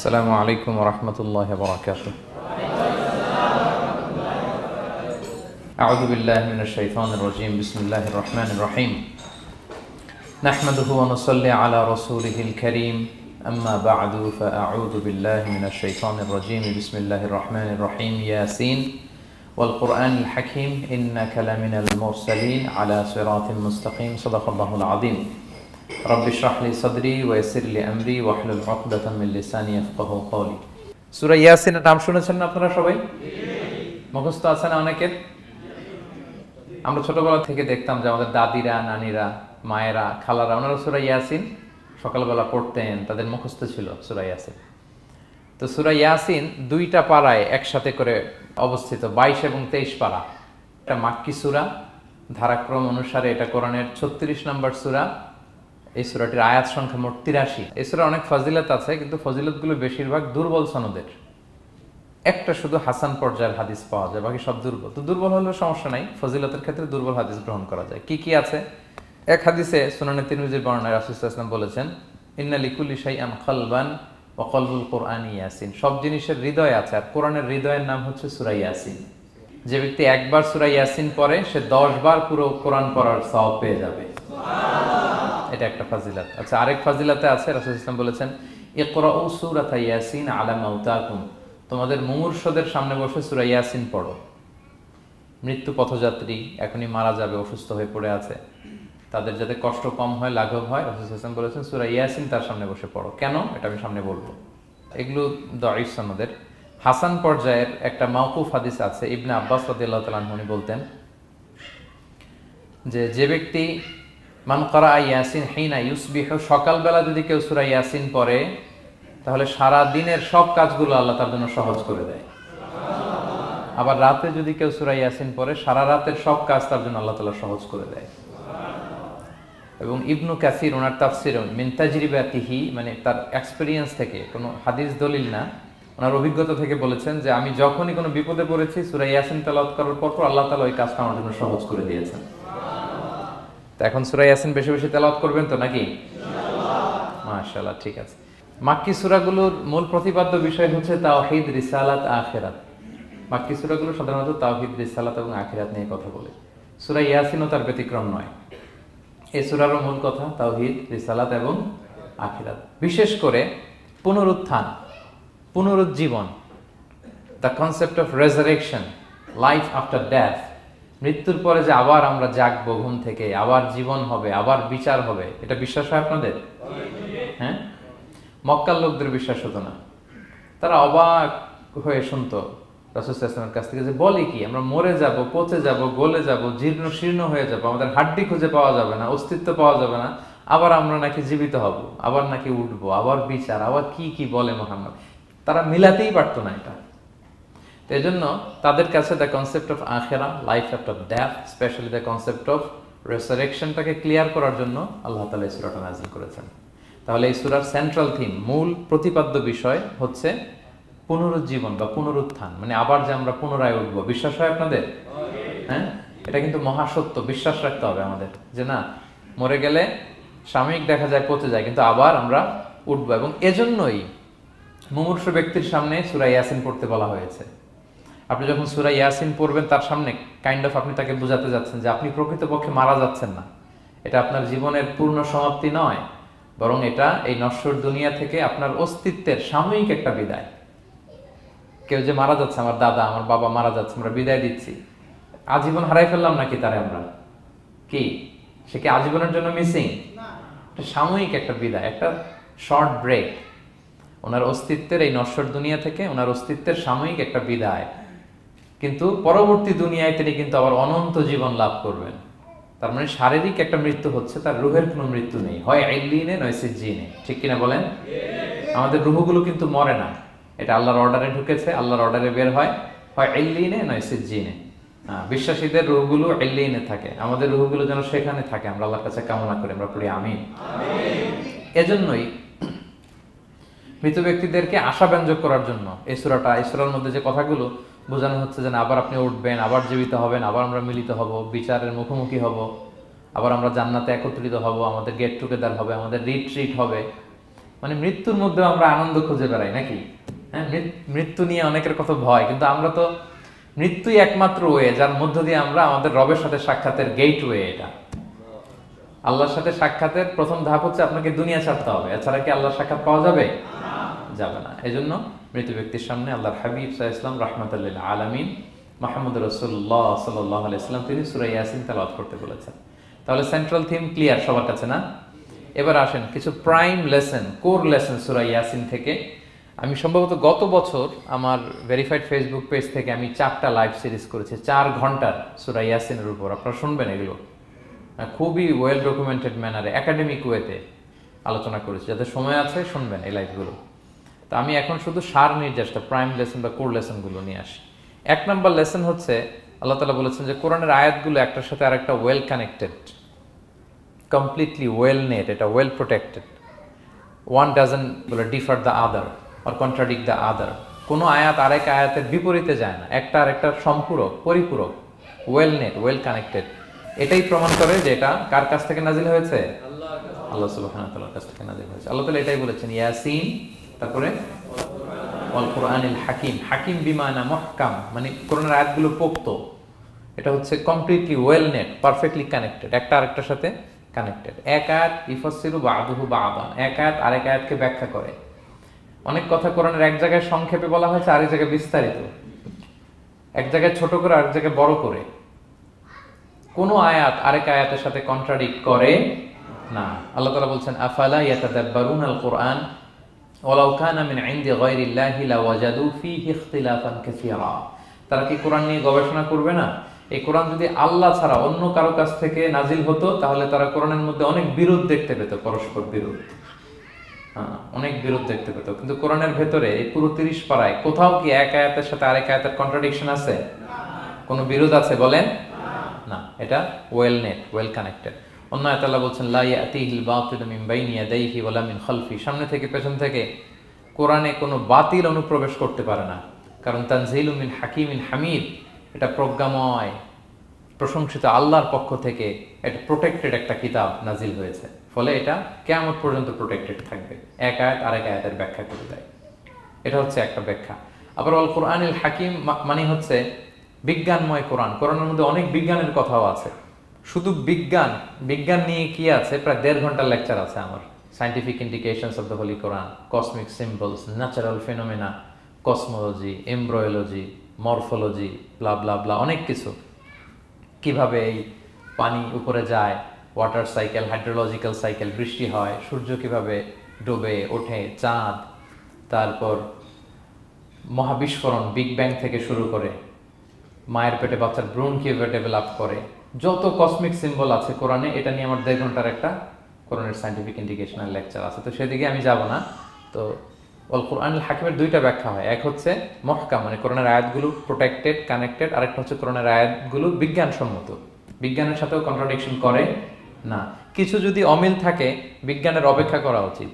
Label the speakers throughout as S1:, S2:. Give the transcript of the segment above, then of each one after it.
S1: السلام عليكم ورحمة الله وبركاته. أعوذ بالله من الشيطان الرجيم. بسم الله الرحمن الرحيم. نحمده ونصلي على رسوله الكريم. أما بعد فأعوذ بالله من الشيطان الرجيم. بسم الله الرحمن الرحيم. ياسين والقرآن الحكيم إنك لمن المرسلين على صراط مستقيم. صدق الله العظيم. رب اشرح لي صدري ويسر لي امري واحلل عقدة من لساني يفقهوا قولي. সূরা ইয়াসিনের নাম শুনেছেন না আপনারা সবাই? মুখস্থ আছে না অনেকের? আমরা ছোটবেলা থেকে দেখতাম যে আমাদের দাদিরা, নানিরা, মায়েরা, খালারা ওনারা সূরা ইয়াসিন সকালবেলা পড়তেন, তাদের মুখস্থ ছিল সূরা ইয়াসিন। তো সূরা ইয়াসিন দুইটা পারায় একসাথে করে অবস্থিত, 22 এবং 23 পারা। এটা মাক্কি সূরা, ধারাক্রম অনুসারে এটা কোরআনের 36 নম্বর সূরা। এই সূরাটির আয়াত সংখ্যা মোট 83। এই সূরার অনেক ফজিলত আছে, কিন্তু ফজিলতগুলো বেশিরভাগ দুর্বল সনদের। একটা শুধু হাসান পর্যায়ের হাদিস পাওয়া যায়, বাকি সব দুর্বল। তো দুর্বল হলেও সমস্যা নাই, ফজিলতের ক্ষেত্রে দুর্বল হাদিস গ্রহণ করা যায়। কি কি আছে? এক হাদিসে সুনানে তিরমিজির বর্ণনায় রাসূল সাল্লাল্লাহু আলাইহি ওয়াসাল্লাম বলেছেন, ইন্না লিকুল্লি শাইআন কলবান ওয়া কলবুল কুরআনি ইয়াসিন। সব জিনিসের হৃদয় আছে, আর কোরআনের হৃদয়ের নাম হচ্ছে সূরা ইয়াসিন। যে ব্যক্তি একবার সূরা ইয়াসিন পড়ে, সে 10 বার পুরো কোরআন পড়ার সওয়াব পেয়ে যাবে। এটা একটা ফাজিলত। আচ্ছা, আরেক ফাজিলতে আছে, রাসূল সাল্লাল্লাহু আলাইহি ওয়াসাল্লাম বলেছেন, ইকরাউ সূরাতা ইয়াসিন আলা মাউতাকুম। তোমাদের মুমূর্ষদের সামনে বসে সূরা ইয়াসিন পড়ো। মৃত্যু পথযাত্রী এখনই মারা যাবে, অসুস্থ হয়ে পড়ে আছে, তাদের যাতে কষ্ট কম হয়, লাঘব হয়, রাসূল সাল্লাল্লাহু আলাইহি ওয়াসাল্লাম বলেছেন সূরা ইয়াসিন তার সামনে বসে পড়ো। কেন? এটা আমি সামনে বলবো। এগুলো দাঈফ সনদের। হাসান পর্যায়ের একটা মাওকুফ হাদিস আছে, ইবনে আব্বাস রাদিয়াল্লাহু তাআলা আনহু বলতেন যে ব্যক্তি মান ক্বারা ইয়াসিন হিনা ইউসবিহু, সকালবেলা যদি কেউ সূরা ইয়াসিন পড়ে, তাহলে সারা দিনের সব কাজগুলো আল্লাহ তার জন্য সহজ করে দেয়। আবার রাতে যদি কেউ সূরা ইয়াসিন পড়ে, সারা রাতের সব কাজ তার জন্য আল্লাহ তাআলা সহজ করে দেয়। এবং ইবনু কাসির ওনার তাফসির মিন তাজরিবাতিহি, মানে তার এক্সপেরিয়েন্স থেকে, কোনো হাদিস দলিল না, ওনার অভিজ্ঞতা থেকে বলেছেন যে আমি যখনই কোনো বিপদে পড়েছি, সূরা ইয়াসিন তেলাওয়াত করার পর আল্লাহ তাআলা ওই কাজটা আমার জন্য সহজ করে দিয়েছেন। তো এখন সূরা ইয়াসিন বেশি বেশি তেলাওয়াত করবেন তো নাকি? ইনশাআল্লাহ। মাশাআল্লাহ, ঠিক আছে। মাক্কি সূরাগুলোর মূল প্রতিপাদ্য বিষয় হচ্ছে তাওহীদ, রিসালাত, আখিরাত। মাক্কি সূরাগুলো সাধারণত তাওহীদ, রিসালাত এবং আখিরাত নিয়ে কথা বলে। সূরা ইয়াসিনও তার ব্যতিক্রম নয়। এই সূরারও মূল কথা তাওহীদ, রিসালাত এবং আখিরাত। বিশেষ করে পুনরুত্থান, পুনরুজ্জীবন, the concept of resurrection, life after death. মৃত্যুর পরে যে আবার আমরা জাগবো ঘুম থেকে, আবার জীবন হবে, আবার বিচার হবে, এটা বিশ্বাস হয় আপনাদের? হ্যাঁ, মক্কার লোকদের বিশ্বাস হতো না। তারা অবাক হয়ে শুনতো রাসূল সাল্লাল্লাহু আলাইহি ওয়াসাল্লামের কাছ থেকে যে বলে কি, আমরা মরে যাব, পচে যাব, গলে যাব, জীর্ণ শীর্ণ হয়ে যাব, আমাদের হাড্ডি খুঁজে পাওয়া যাবে না, অস্তিত্ব পাওয়া যাবে না, আবার আমরা নাকি জীবিত হব, আবার নাকি উঠবো, আবার বিচার, আবার কি কি বলে মুহাম্মদ। তারা মিলাতেই পারতো না এটা। তো এই জন্য তাদের কাছে দ্য কনসেপ্ট অফ আখিরা, life after death, specially the concept of রেসারেকশনটাকে ক্লিয়ার করার জন্য আল্লাহ তাআলা এই সূরাটা নাযিল করেছেন। তাহলে এই সূরার সেন্ট্রাল থিম, মূল প্রতিপাদ্য বিষয় হচ্ছে পুনরুজ্জীবন বা পুনরুত্থান, মানে আবার যে আমরা পুনরায় উঠবো। বিশ্বাস হয় আপনাদের? হ্যাঁ, এটা কিন্তু মহাসত্য, বিশ্বাস রাখতে হবে আমাদের যে না, মরে গেলে সাময়িক দেখা যায় পচে যায়, কিন্তু আবার আমরা উঠবো। এবং এজন্যই মুমূর্ষু ব্যক্তির সামনে সূরা ইয়াসিন পড়তে বলা হয়েছে। আপনি যখন সূরা ইয়াসিন পড়বেন, তার সামনে কাইন্ড অফ আপনি তাকে বোঝাতে যাচ্ছেন যে আপনি প্রকৃতপক্ষে মারা যাচ্ছেন না, এটা আপনার জীবনের পূর্ণ সমাপ্তি নয়, বরং এটা এই নশ্বর দুনিয়া থেকে আপনার অস্তিত্বের সাময়িক একটা বিদায়। কেউ যে মারা যাচ্ছে, আমার দাদা, আমার বাবা মারা যাচ্ছে, আমরা বিদায় দিচ্ছি, আজীবন হারাই ফেললাম নাকি তারে আমরা? কি সে কি আজীবনের জন্য মিসিং? সাময়িক একটা বিদায়, একটা শর্ট ব্রেক। ওনার অস্তিত্বের এই নশ্বর দুনিয়া থেকে ওনার অস্তিত্বের সাময়িক একটা বিদায়, কিন্তু পরবর্তী দুনিয়ায় তিনি কিন্তু আবার অনন্ত জীবন লাভ করবেন। তার মানে শারীরিক একটা মৃত্যু হচ্ছে, তার রুহের কোনো মৃত্যু নেই, হয় ইল্লিনে নয় সিজ্জিনে। ঠিক কিনা বলেন? আমাদের রুহগুলো কিন্তু মরে না, এটা আল্লাহর অর্ডারে ঢুকেছে, আল্লাহর অর্ডারে বের হয়, হয় ইল্লিনে নয় সিজ্জিনে। বিশ্বাসীদের রুহগুলো ইল্লিনে থাকে, আমাদের রুহগুলো যেন সেখানে থাকে, আমরা আল্লাহর কাছে কামনা করি, আমরা পড়ি আমিন। এজন্যই মৃত ব্যক্তিদেরকে আশাব্যঞ্জক করার জন্য এই সূরাটা, এই সূরার মধ্যে যে কথাগুলো বোঝানো হচ্ছে যে আবার আপনি উঠবেন, আবার জীবিত হবেন, আবার আমরা মিলিত হব, বিচারের মুখোমুখি হব, আবার আমরা জান্নাতে একত্রিত হব, আমাদের গেট টুগেদার হবে, আমাদের রিট্রিট হবে, মানে মৃত্যুর মধ্যে আমরা আনন্দ খুঁজে বেড়াই নাকি? হ্যাঁ, মৃত্যু নিয়ে অনেকের কত ভয়, কিন্তু আমরা তো মৃত্যুই একমাত্র ওয়ে যার মধ্য দিয়ে আমরা আমাদের রবের সাথে সাক্ষাতের গেট ওয়ে। এটা আল্লাহর সাথে সাক্ষাতের প্রথম ধাপ হচ্ছে আপনাকে দুনিয়া ছাড়তে হবে, এছাড়া কি আল্লাহর সাক্ষাৎ পাওয়া যাবে? যাবে না। এই জন্য মৃত ব্যক্তির সামনে আল্লাহর হাবিব সাল্লাল্লাহু আলাইহি ওয়াসাল্লাম রাহমাতুল লিল আলামিন মুহাম্মদ রাসূলুল্লাহ সাল্লাল্লাহু আলাইহি ওয়াসাল্লাম তিনি সূরা ইয়াসিন তেলাওয়াত করতে বলেছেন। তাহলে সেন্ট্রাল থিম ক্লিয়ার সবার কাছে না? এবার আসেন কিছু প্রাইম লেসন, কোর লেসন সূরা ইয়াসিন থেকে। আমি সম্ভবত গত বছর আমার ভেরিফাইড ফেসবুক পেজ থেকে আমি 4টা লাইভ সিরিজ করেছি 4 ঘন্টার সূরা ইয়াসিনের উপর। আপনারা শুনবেন এগুলো, খুবই ওয়েল ডকুমেন্টেড ম্যানারে একাডেমিক ওয়েতে আলোচনা করেছি। যাদের সময় আছে শুনবেন এই লাইভগুলো। তো আমি এখন শুধু সার নির্যাসটা প্রাইম লেসন বা কোর লেসনগুলো নিয়ে আসি। 1 নম্বর লেসন হচ্ছে আল্লাহ তাআলা বলেছেন যে কোরআনের আয়াতগুলো একটার সাথে আরেকটা well connected, completely well knit, এটা well protected. One doesn't differ the other or contradict the other. কোনো আয়াত আরেক আয়াতের বিপরীতে যায় না, একটা আরেকটার সম্পূরক, পরিপূরক, ওয়েল নেট, ওয়েল কানেক্টেড। এটাই প্রমাণ করে যে এটা কার কাছ থেকে নাজিল হয়েছে? আল্লাহ সুবহানাহু ওয়া তাআলার কাছ থেকে নাজিল হয়েছে। আল্লাহ তাআলা এটাই বলেছেন ইয়াসিন, তারপরে ওয়াল কুরআনিল হাকিম। হাকিম বিমানা মুহকাম, মানে কোরআনের আয়াতগুলো পোক্ত। এটা হচ্ছে completely well net, perfectly connected, একটা আরেকটার সাথে কানেক্টেড। এক আয়াত ইফাসসিরু বা'দুহু বা'দান, এক আয়াত আরেক আয়াতকে ব্যাখ্যা করে। অনেক কথা কোরআনের এক জায়গায় সংক্ষেপে বলা হয়েছে, আরেক জায়গায় বিস্তারিত, এক জায়গায় ছোট করে আরেক জায়গায় বড় করে। কোনো আয়াত আরেক আয়াতের সাথে কন্ট্রাডিক্ট করে না। আল্লাহ তাআলা বলছেন আফালা ইয়াতাদাব্বারুনাল কুরআন ওয়ালাউ কানা মিন ইনদি গায়রিল্লাহি লাওয়াজাদু ফীহি ইখতিলাফান কাসীরা। তারা কি কোরআন নিয়ে গবেষণা করবে না? এই কোরআন যদি আল্লাহ ছাড়া অন্য কারো কাছ থেকে নাজিল হতো তাহলে তারা কোরআনের মধ্যে অনেক বিরোধ দেখতে পেত, পরস্পর বিরোধ, অনেক বিরোধ দেখতে পেত। কিন্তু কোরআনের ভেতরে এই পুরো 30 পারায় কোথাও কি এক আয়াতের সাথে আরেক আয়াতের কন্ট্রাডিকশন আছে? কোনো বিরোধ আছে বলেন? না, এটা ওয়েল নেট, ওয়েল কানেক্টেড। অন্য আয়াতে আল্লাহ বলছেন লা ইয়াতিহিল বাতিলু মিন বাইনি ইয়াদাইহি ওয়ালা মিন খালফি। সামনে থেকে পেছন থেকে কোরআনে কোনো বাতিল অনুপ্রবেশ করতে পারে না, কারণ তানজিলু মিন হাকিমিন হামিদ, এটা প্রজ্ঞাময় প্রশংসিত আল্লাহর পক্ষ থেকে এটা প্রোটেক্টেড একটা কিতাব নাজিল হয়েছে। ফলে এটা কিয়ামত পর্যন্ত প্রোটেক্টেড থাকবে। এক আয়াত আরেক আয়াতের ব্যাখ্যা করে দেয়, এটা হচ্ছে একটা ব্যাখ্যা। আবার আল কুরআনিল হাকিম মানে হচ্ছে বিজ্ঞানময় কোরআন। কোরআনের মধ্যে অনেক বিজ্ঞানের কথাও আছে। শুধু বিজ্ঞান নিয়ে কি আছে, প্রায় 1.5 ঘন্টার লেকচার আছে আমার। Scientific indications of the Holy Quran, cosmic symbols, natural phenomena, cosmology, embryology, morphology, blah blah blah, অনেক কিছু। কিভাবে এই পানি উপরে যায়, ওয়াটার সাইকেল, হাইড্রোলজিক্যাল সাইকেল, বৃষ্টি হয়, সূর্য কিভাবে ডুবে ওঠে, চাঁদ, তারপর মহাবিস্ফোরণ, বিগ ব্যাং থেকে শুরু করে মায়ের পেটে বাচ্চার ভ্রূণ কিভাবে ডেভেলপ করে, যত কসমিক সিম্বল আছে কোরআনে, এটা নিয়ে আমার 1.5 ঘন্টার একটা কোরআনের সায়েন্টিফিক ইন্ডিকেশনাল লেকচার আছে। তো সেদিকে আমি যাব না। তো আল কুরআনুল হাকিমের 2টা ব্যাখ্যা হয়। এক হচ্ছে মুহকাম, মানে কোরআনের আয়াতগুলো প্রোটেক্টেড, কানেক্টেড। আরেকটা হচ্ছে কোরআনের আয়াতগুলো বিজ্ঞানসম্মত, বিজ্ঞানের সাথেও কন্ট্রাডিকশন করে না। কিছু যদি অমিল থাকে, বিজ্ঞানের অপেক্ষা করা উচিত।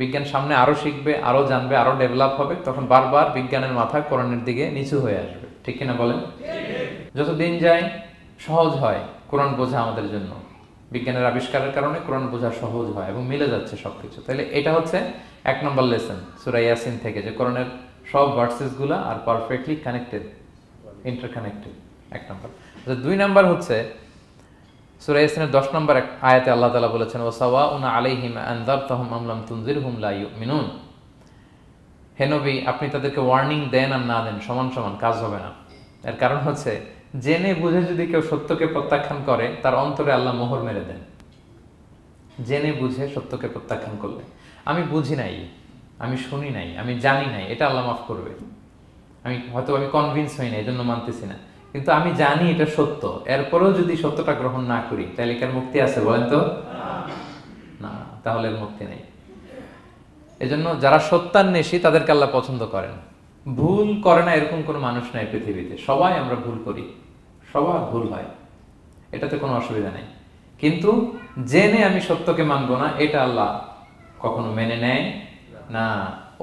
S1: বিজ্ঞান সামনে আরো শিখবে, আরো জানবে, আরো ডেভেলপ হবে, তখন বারবার বিজ্ঞানের মাথা কোরআনের দিকে নিচু হয়ে আসবে। ঠিক কিনা বলেন? যত দিন যায় সহজ হয় কোরআন বোঝা আমাদের জন্য। বিজ্ঞানের আবিষ্কারের কারণে কোরআন বোঝা সহজ হয় এবং মিলে যাচ্ছে সবকিছু। তাহলে এটা হচ্ছে 1 নম্বর লেসন সূরা ইয়াসিন থেকে, যে কোরআনের সব ভার্সেস গুলা আর পারফেক্টলি কানেক্টেড, ইন্টারকানেক্টেড। 1 নম্বর। 2 নম্বর হচ্ছে সূরা ইয়াসিনের 10 নম্বর আয়াতে আল্লাহ তাআলা বলেছেন ওয়াসাওয়াউন আলাইহিম আনযারতাহুম আম লাম তুনজিরহুম লা ইউমিনুন। হে নবী, আপনি তাদেরকে ওয়ার্নিং দেন আর না দেন, সমান সমান, কাজ হবে না। এর কারণ হচ্ছে জেনে বুঝে যদি কেউ সত্যকে প্রত্যাখ্যান করে, তার অন্তরে আল্লাহ মোহর মেরে দেন। জেনে বুঝে সত্যকে প্রত্যাখ্যান করলে, আমি বুঝি নাই, আমি শুনি নাই, আমি জানি নাই, এটা আল্লাহ মাফ করবে। আমি কনভিন্স হই না, এই জন্য মানতেছি না, কিন্তু আমি জানি এটা সত্য, এরপরেও যদি সত্যটা গ্রহণ না করি, তাহলে কার মুক্তি আছে বলেন তো? না, তাহলে মুক্তি নেই। এজন্য যারা সত্যান্বেষী তাদেরকে আল্লাহ পছন্দ করেন। ভুল করে না এরকম কোনো মানুষ নাই পৃথিবীতে। সবাই আমরা ভুল করি, সবার ভুল হয়, এটাতে কোনো অসুবিধা নেই। কিন্তু জেনে আমি সত্যকে মানবো না, এটা আল্লাহ কখনো মেনে নেয় না।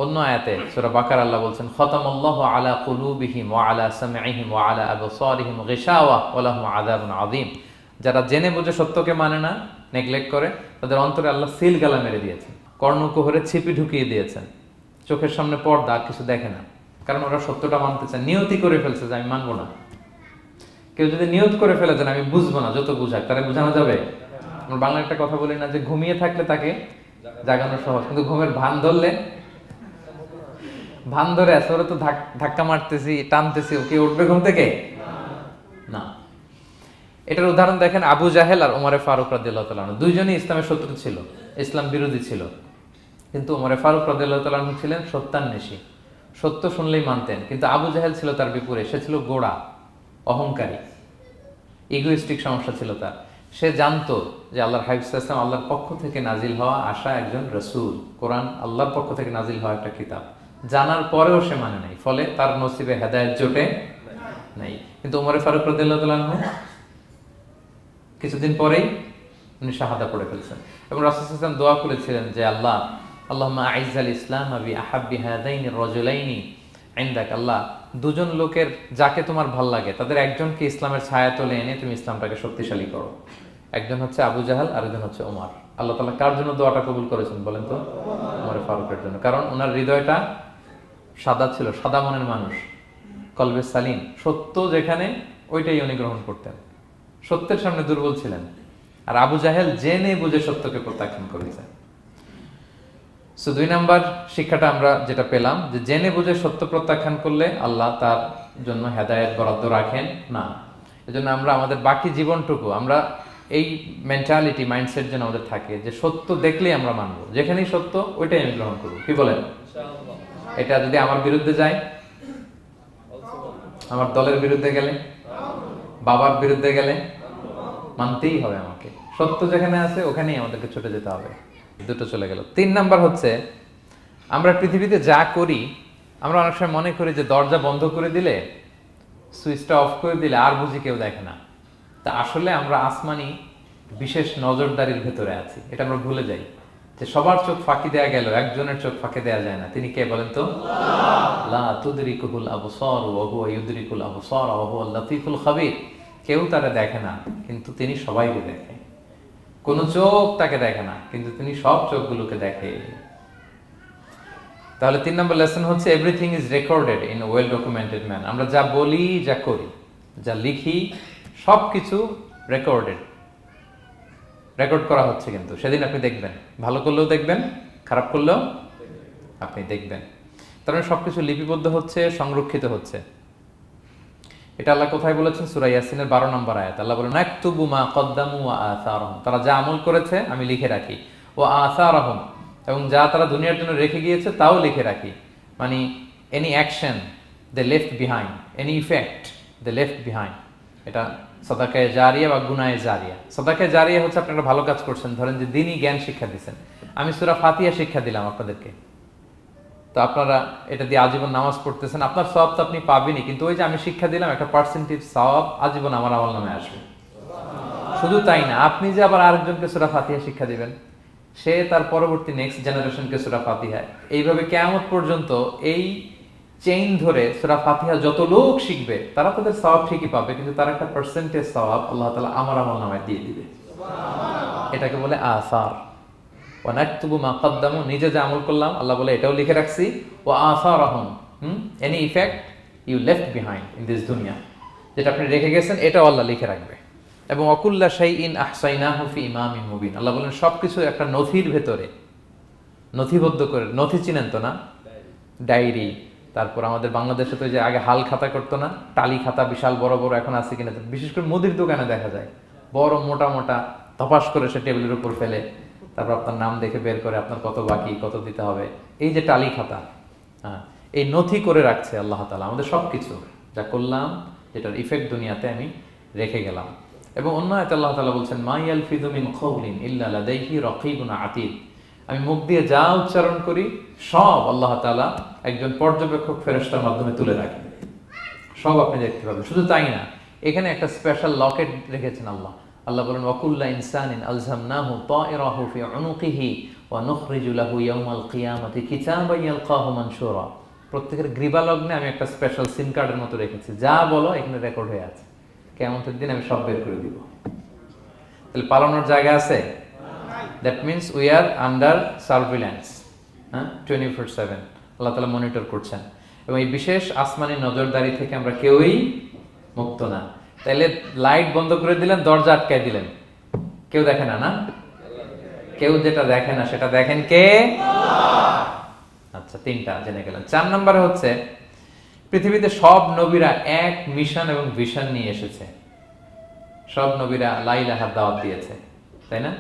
S1: অন্য আয়াতে সূরা বাকারা আল্লাহ বলছেন খতামাল্লাহু আলা কুলুবিহিম ওয়া আলা সামঈহিম ওয়া আলা আবসারিহিম গিশাওয়া ওয়া লাহুম আযাবুন আযীম। যারা জেনে বুঝে সত্যকে মানে না, নেগলেক্ট করে, তাদের অন্তরে আল্লাহ সিল গালা মেরে দিয়েছেন। কর্ণকুহরে ছিপি ঢুকিয়ে দিয়েছেন, চোখের সামনে পর্দা, আর কিছু দেখে না, কারণ ওরা সত্যটা মানতে চায়, নিয়তি করে ফেলছে যে আমি মানবো না। কেউ যদি নিয়ত করে ফেলে যে আমি বুঝবো না, যত বুঝাক তারা বোঝানো যাবে। আমরা বাংলা একটা কথা বলি না যে ঘুমিয়ে থাকলে তাকে জাগানো সহজ, কিন্তু ঘুমের ভান ধরলে, ভান ধরে আছে ওরা তো ধাক্কা মারতেছি টানতেছি, ওকে উঠবে ঘুম থেকে না। এটার উদাহরণ দেখেন আবু জাহেল আর ওমরে ফারুক রাদিয়াল্লাহু তাআলা আনহু, দুইজনই ইসলামের শত্রু ছিল, ইসলাম বিরোধী ছিল, কিন্তু ওমরে ফারুক রাদিয়াল্লাহু তাআলা আনহু ছিলেন সত্যান্বেষী, সত্য শুনলেই মানতেন। কিন্তু আবু জাহেল ছিল তার বিপরীত, সে ছিল গোড়া, অহংকারী, ইগোইস্টিক সমস্যা ছিল তার। সে জানতো যে আল্লাহর হাবিব সাল্লাল্লাহু আলাইহি ওয়াসাল্লাম আল্লাহর পক্ষ থেকে নাজিল হওয়া আসা একজন রাসূল, কোরআন আল্লাহর পক্ষ থেকে নাজিল হওয়া একটা কিতাব, জানার পরেও সে মানে নাই, ফলে তার নসিবে হেদায়েত জোটে নাই। কিন্তু ওমরে ফারুক রাদিয়াল্লাহু তাআলা আনহু কিছুদিন পরেই উনি শাহাদা পড়ে ফেলছেন, এবং রাসূল সাল্লাল্লাহু আলাইহি ওয়াসাল্লাম দোয়া করেছিলেন যে আল্লাহ আল্লাহুম্মা আইজ্জাল ইসলাম বি আহাব্বি হাযাইনির রাজুলাইনি ইনদাক, আল্লাহ দুজন লোকের যাকে তোমার ভাল লাগে তাদের একজনকে ইসলামের ছায়াতলে এনে তুমি ইসলামটাকে শক্তিশালী করো। একজন হচ্ছে আবু জাহাল, আরেকজন হচ্ছে ওমর। আল্লাহ তাআলা কার জন্য দোয়াটা কবুল করেছেন বলেন তো? ওমর ফারুকের জন্য, কারণ ওনার হৃদয়টা সাদা ছিল, সাদা মনের মানুষ, কলবে সালিম, সত্য যেখানে ওইটাই উনি গ্রহণ করতেন, সত্যের সামনে দুর্বল ছিলেন। আর আবু জাহেল জেনে বুঝে সত্যকে প্রত্যাখ্যান করেছে। সো 2 নাম্বার শিক্ষাটা আমরা যেটা পেলাম, যে জেনে বুঝে সত্য প্রত্যাখ্যান করলে আল্লাহ তার জন্য হেদায়েত বরাদ্দ রাখেন না। এজন্য আমরা আমাদের বাকি জীবনটুকু আমরা এই মেন্টালিটি, মাইন্ডসেট যেন আমাদের থাকে যে সত্য দেখলেই আমরা মানবো, যেখানেই সত্য ওইটাই আমি গ্রহণ করবো। কি বলেন? এটা যদি আমার বিরুদ্ধে যায়, আমার দলের বিরুদ্ধে গেলে, বাবার বিরুদ্ধে গেলে, মানতেই হবে আমাকে। সত্য যেখানে আছে ওখানেই আমাদেরকে ছুটে যেতে হবে। দুটো চলে গেল। 3 নাম্বার হচ্ছে আমরা পৃথিবীতে যা করি, আমরা অনেক সময় মনে করি যে দরজা বন্ধ করে দিলে, সুইচটা অফ করে দিলে আর বুঝি কেউ দেখে না। তা আসলে আমরা আসমানি বিশেষ নজরদারির ভেতরে আছি, এটা আমরা ভুলে যাই যে সবার চোখ ফাঁকি দেয়া গেল, একজনের চোখ ফাঁকি দেয়া যায় না। তিনি কে বলেন তো? লা তুদরিকুল আবসার ওয়া হুয়া ইউদরিকুল আবসার ওয়া হুয়াল লাতীফুল খাবীর। কেউ তারা দেখে না, কিন্তু তিনি সবাইকে দেখে। কোন চোখ তাকে দেখে না, কিন্তু তিনি সব চোখগুলোকে দেখে। তাহলে 3 নম্বর লেসন হচ্ছে everything is recorded in well documented man. আমরা যা বলি, যা করি, যা লিখি, সবকিছু রেকর্ড করা হচ্ছে। কিন্তু সেদিন আপনি দেখবেন, ভালো করলেও দেখবেন, খারাপ করলেও আপনি দেখবেন। তার মানে সবকিছু লিপিবদ্ধ হচ্ছে, সংরক্ষিত হচ্ছে। এটা আল্লাহ কোথায় বলেছেন? সূরা ইয়াসিনের 12 নম্বর আয়াত। আল্লাহ বলেন নাকতুবু মা কদ্দামু ওয়া আসারহুম, তারা যা আমল করেছে আমি লিখে রাখি। ওয়া আসারহুম, এবং যা তারা দুনিয়ার জন্য রেখে গিয়েছে তাও লিখে রাখি। মানে এনি অ্যাকশন দে লেফট বিহাইন্ড, এনি ইফেক্ট দে লেফট বিহাইন্ড। এটা সাদাকায়ে জারিয়া বা গুনায়ে জারিয়া। সাদাকায়ে জারিয়া হচ্ছে আপনি একটা ভালো কাজ করছেন, ধরেন যে দ্বীনি জ্ঞান শিক্ষা দিচ্ছেন, আমি সূরা ফাতিহা শিক্ষা দিলাম আপনাদেরকে, তো আপনারা এটা দিয়ে আজীবন নামাজ পড়তেছেন, আপনার সওয়াব তো আপনি পাবেনই, কিন্তু ওই যে আমি শিক্ষা দিলাম একটা পার্সেন্টেজ সওয়াব আজীবন আমার আমল নামে আসবে। শুধু তাই না, আপনি যে আবার আরেকজনকে সূরা ফাতিহা শিক্ষা দিবেন, সে তার পরবর্তী নেক্সট জেনারেশনকে সূরা ফাতিহা, এইভাবে কিয়ামত পর্যন্ত এই চেইন ধরে সূরা ফাতিহা যত লোক শিখবে তারা তাদের সওয়াব ঠিকই পাবে, কিন্তু তার একটা পার্সেন্টেজ সওয়াব আল্লাহ তাআলা আমার আমল নামায় দিয়ে দিবে। এটাকে বলে আসার। ওয়া নাকতুবু মা কদ্দামু, নিজে যা আমল করলাম আল্লাহ বলে এটাও লিখে রাখছি। ওয়া আসারহুম, any effect you left behind in this দুনিয়া, যেটা আপনি রেখে গেছেন এটাও আল্লাহ লিখে রাখবে। এবং ওয়াকুল্লা শাইইন আহসাইনাহু ফি ইমামিন মুবিন, আল্লাহ বলেন সবকিছু একটা নথির ভেতরে নথিবদ্ধ করে। নথি চিনেন তো না? ডায়েরি। তারপর আমাদের বাংলাদেশে তো যে আগে হাল খাতা করতো না, টালি খাতা বিশাল বড় বড়, এখন আছে কিনা, বিশেষ করে মুদির দোকানে দেখা যায় বড় মোটা মোটা ধপাস করে সে টেবিলের উপর ফেলে, তারপর আপনার নাম দেখে বের করে আপনার কত বাকি, কত দিতে হবে, এই যে টালি খাতা, হ্যাঁ, এই নথি করে রাখছে আল্লাহ তাআলা আমাদের সবকিছু যা করলাম, যেটার ইফেক্ট দুনিয়াতে আমি রেখে গেলাম। এবং অন্য আয়াতে আল্লাহ তাআলা বলছেন মা ইয়ালফিযু মিন কাওলিন ইল্লা লাদাইহি রাকীবুন আতীদ, আমি মুখ দিয়ে যা উচ্চারণ করি সব আল্লাহ তাআলা একজন পর্যবেক্ষক ফেরেশতার মাধ্যমে তুলে রাখেন, সব আপনি দেখতে পাবেন। শুধু তাই না, এখানে একটা স্পেশাল লকেট রেখেছেন আল্লাহ। আল্লাহ বলেন ওয়াকুল্লা ইনসানিন আলজামনাহু তায়রাহু ফি উনুকিহি ওয়া নুখরিজু লাহু ইয়াওমাল কিয়ামাতি কিতাবান ইয়ালকাহু মানশুরা, প্রত্যেকের গ্রীবালগ্নে আমি একটা স্পেশাল সিম কার্ডের মতো রেখেছি, যা বলো এখানে রেকর্ড হয়ে আছে, কিয়ামতের দিন আমি সব বের করে দিব। তাহলে পালানোর জায়গা আছে? That means we are under surveillance, হ্যাঁ, 24/7 আল্লাহ তাআলা মনিটর করছেন, এবং এই বিশেষ আসমানি নজরদারি থেকে আমরা কেউই মুক্ত না। তাইলে লাইট বন্ধ করে দিলেন, দরজা আটকায় দিলেন, কেউ দেখে না, না? কেউ যেটা দেখে না সেটা দেখেন কে? আচ্ছা, তিনটা জেনে গেলেন। 4 নম্বরে হচ্ছে পৃথিবীতে সব নবীরা এক মিশন এবং ভিশন নিয়ে এসেছে। সব নবীরা লা ইলাহার দাওয়াত দিয়েছে, তাই না?